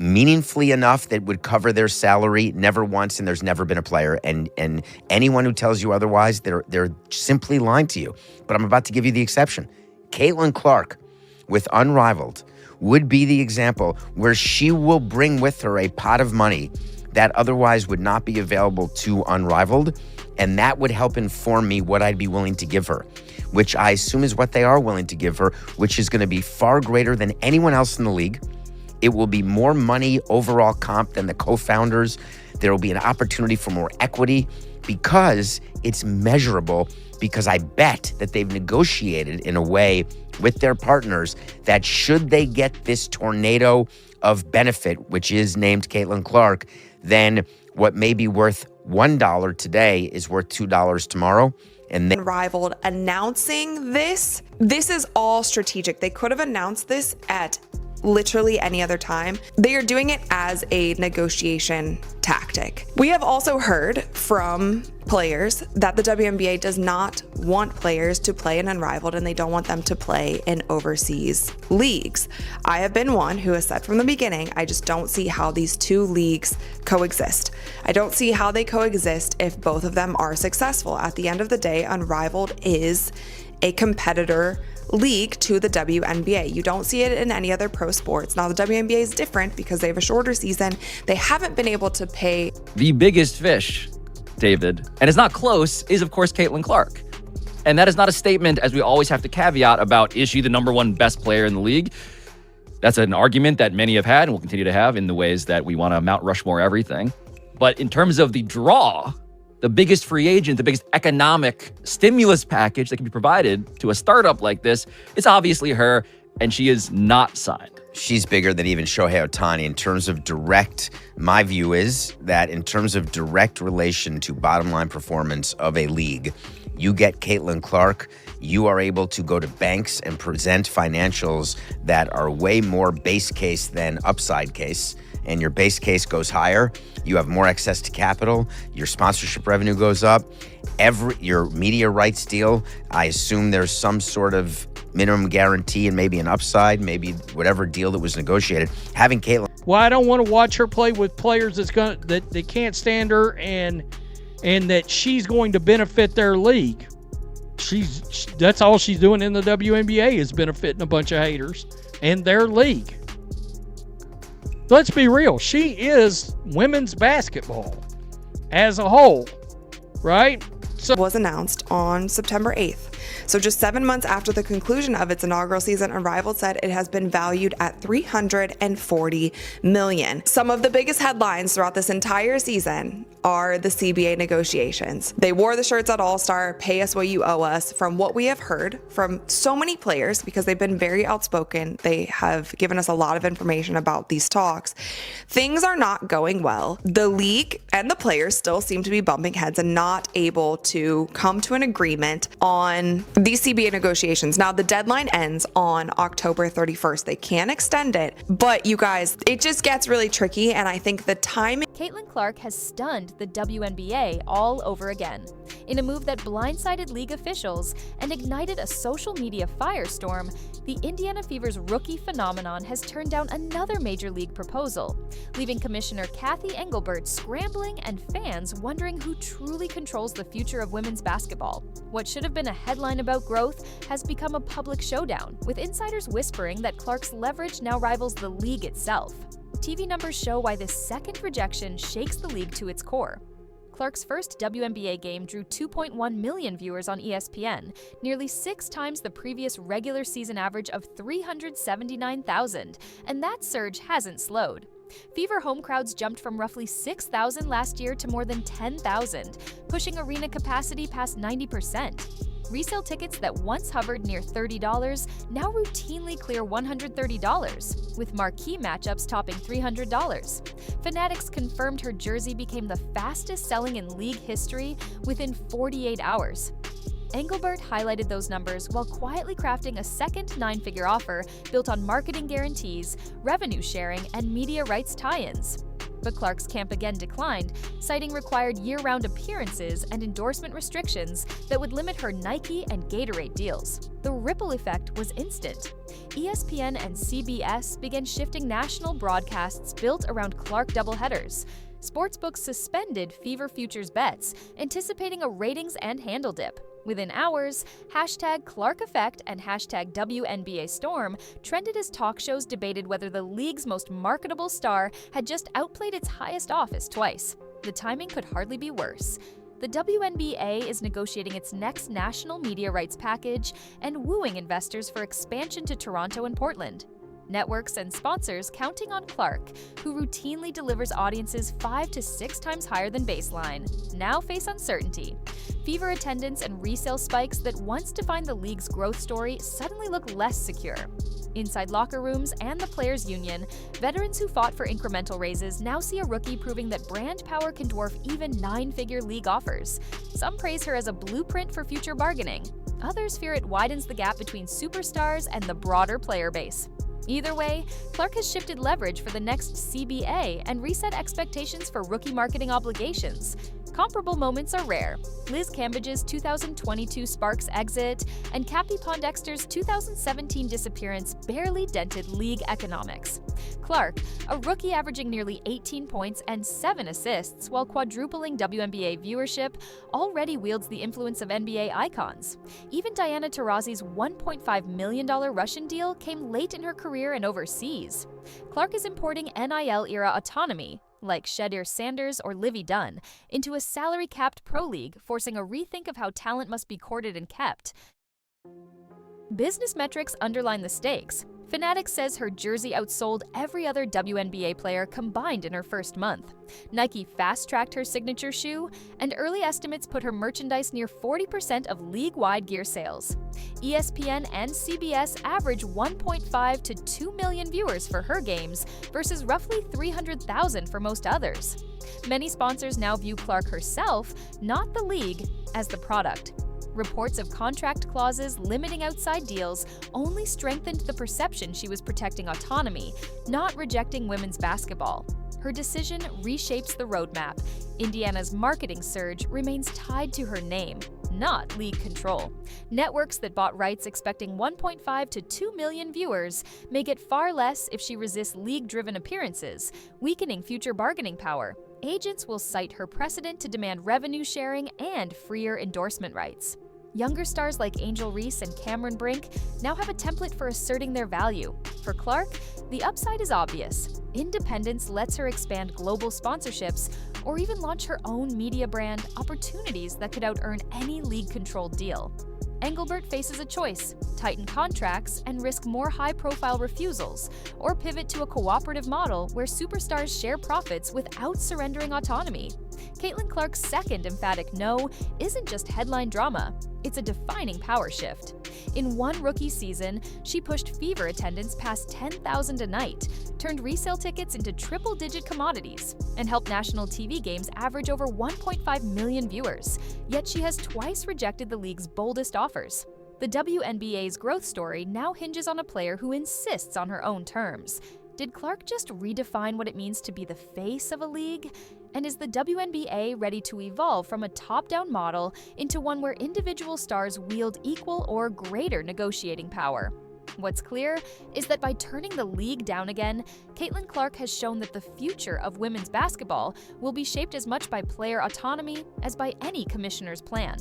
meaningfully enough that would cover their salary, never once, and there's never been a player. And anyone who tells you otherwise, they're simply lying to you. But I'm about to give you the exception. Caitlin Clark, with Unrivaled, would be the example where she will bring with her a pot of money that otherwise would not be available to Unrivaled, and that would help inform me what I'd be willing to give her, which I assume is what they are willing to give her, which is going to be far greater than anyone else in the league. It will be more money overall comp than the co-founders. There will be an opportunity for more equity because it's measurable, because I bet that they've negotiated in a way with their partners that should they get this tornado of benefit, which is named Caitlin Clark, then what may be worth $1 today is worth $2 tomorrow. And Unrivaled announcing this is all strategic. They could have announced this at literally any other time. They are doing it as a negotiation tactic. We have also heard from players that the WNBA does not want players to play in Unrivaled, and they don't want them to play in overseas leagues. I have been one who has said from the beginning, I just don't see how these two leagues coexist. I don't see how they coexist if both of them are successful. At the end of the day, Unrivaled is a competitor league to the WNBA. You don't see it in any other pro sports. Now, the WNBA is different because they have a shorter season. They haven't been able to pay. The biggest fish, David, and it's not close, is of course Caitlin Clark. And that is not a statement, as we always have to caveat, about is she the number one best player in the league? That's an argument that many have had and will continue to have in the ways that we want to Mount Rushmore everything. But in terms of the draw, the biggest free agent, the biggest economic stimulus package that can be provided to a startup like this, it's obviously her, and she is not signed. She's bigger than even Shohei Ohtani in terms of direct. My view is that in terms of direct relation to bottom line performance of a league, you get Caitlin Clark, you are able to go to banks and present financials that are way more base case than upside case. And your base case goes higher, you have more access to capital, your sponsorship revenue goes up, your media rights deal, I assume there's some sort of minimum guarantee and maybe an upside, maybe whatever deal that was negotiated. Having Caitlin. Well, I don't want to watch her play with players that they can't stand her and that she's going to benefit their league. That's all she's doing in the WNBA is benefiting a bunch of haters and their league. Let's be real. She is women's basketball as a whole, right? So was announced on September 8th. So just 7 months after the conclusion of its inaugural season, Unrivaled said it has been valued at $340 million. Some of the biggest headlines throughout this entire season are the CBA negotiations. They wore the shirts at All-Star, pay us what you owe us. From what we have heard from so many players, because they've been very outspoken, they have given us a lot of information about these talks. Things are not going well. The league and the players still seem to be bumping heads and not able to come to an agreement on these CBA negotiations. Now, the deadline ends on October 31st. They can extend it, but you guys, it just gets really tricky, and I think the timing. Caitlin Clark has stunned the WNBA all over again in a move that blindsided league officials and ignited a social media firestorm. The Indiana Fever's rookie phenomenon has turned down another major league proposal, leaving Commissioner Cathy Engelbert scrambling and fans wondering who truly controls the future of women's basketball. What should have been a headline about growth has become a public showdown, with insiders whispering that Clark's leverage now rivals the league itself. TV numbers show why this second rejection shakes the league to its core. Clark's first WNBA game drew 2.1 million viewers on ESPN, nearly 6 times the previous regular season average of 379,000, and that surge hasn't slowed. Fever home crowds jumped from roughly 6,000 last year to more than 10,000, pushing arena capacity past 90%. Resale tickets that once hovered near $30 now routinely clear $130, with marquee matchups topping $300. Fanatics confirmed her jersey became the fastest selling in league history within 48 hours. Engelbert highlighted those numbers while quietly crafting a second 9-figure offer built on marketing guarantees, revenue sharing, and media rights tie-ins. But Clark's camp again declined, citing required year-round appearances and endorsement restrictions that would limit her Nike and Gatorade deals. The ripple effect was instant. ESPN and CBS began shifting national broadcasts built around Clark doubleheaders. Sportsbooks suspended Fever Futures bets, anticipating a ratings and handle dip. Within hours, hashtag Clark Effect and hashtag WNBA Storm trended as talk shows debated whether the league's most marketable star had just outplayed its highest office twice. The timing could hardly be worse. The WNBA is negotiating its next national media rights package and wooing investors for expansion to Toronto and Portland. Networks and sponsors counting on Clark, who routinely delivers audiences 5 to 6 times higher than baseline, now face uncertainty. Fever attendance and resale spikes that once defined the league's growth story suddenly look less secure. Inside locker rooms and the players' union, veterans who fought for incremental raises now see a rookie proving that brand power can dwarf even 9-figure league offers. Some praise her as a blueprint for future bargaining. Others fear it widens the gap between superstars and the broader player base. Either way, Clark has shifted leverage for the next CBA and reset expectations for rookie marketing obligations. Comparable moments are rare. Liz Cambage's 2022 Sparks exit and Cappy Pondexter's 2017 disappearance barely dented league economics. Clark, a rookie averaging nearly 18 points and 7 assists while quadrupling WNBA viewership, already wields the influence of NBA icons. Even Diana Taurasi's $1.5 million Russian deal came late in her career and overseas. Clark is importing NIL-era autonomy, like Shadir Sanders or Livy Dunn, into a salary-capped pro league, forcing a rethink of how talent must be courted and kept. Business metrics underline the stakes. Fanatics says her jersey outsold every other WNBA player combined in her first month. Nike fast-tracked her signature shoe, and early estimates put her merchandise near 40% of league-wide gear sales. ESPN and CBS average 1.5 to 2 million viewers for her games versus roughly 300,000 for most others. Many sponsors now view Clark herself, not the league, as the product. Reports of contract clauses limiting outside deals only strengthened the perception she was protecting autonomy, not rejecting women's basketball. Her decision reshapes the roadmap. Indiana's marketing surge remains tied to her name, not league control. Networks that bought rights expecting 1.5 to 2 million viewers may get far less if she resists league-driven appearances, weakening future bargaining power. Agents will cite her precedent to demand revenue sharing and freer endorsement rights. Younger stars like Angel Reese and Cameron Brink now have a template for asserting their value. For Clark, the upside is obvious. Independence lets her expand global sponsorships or even launch her own media brand, opportunities that could out-earn any league-controlled deal. Engelbert faces a choice: tighten contracts and risk more high-profile refusals, or pivot to a cooperative model where superstars share profits without surrendering autonomy. Caitlin Clark's second emphatic no isn't just headline drama, it's a defining power shift. In one rookie season, she pushed Fever attendance past 10,000 a night, turned resale tickets into triple-digit commodities, and helped national TV games average over 1.5 million viewers. Yet she has twice rejected the league's boldest offers. The WNBA's growth story now hinges on a player who insists on her own terms. Did Clark just redefine what it means to be the face of a league? And is the WNBA ready to evolve from a top-down model into one where individual stars wield equal or greater negotiating power? What's clear is that by turning the league down again, Caitlin Clark has shown that the future of women's basketball will be shaped as much by player autonomy as by any commissioner's plan.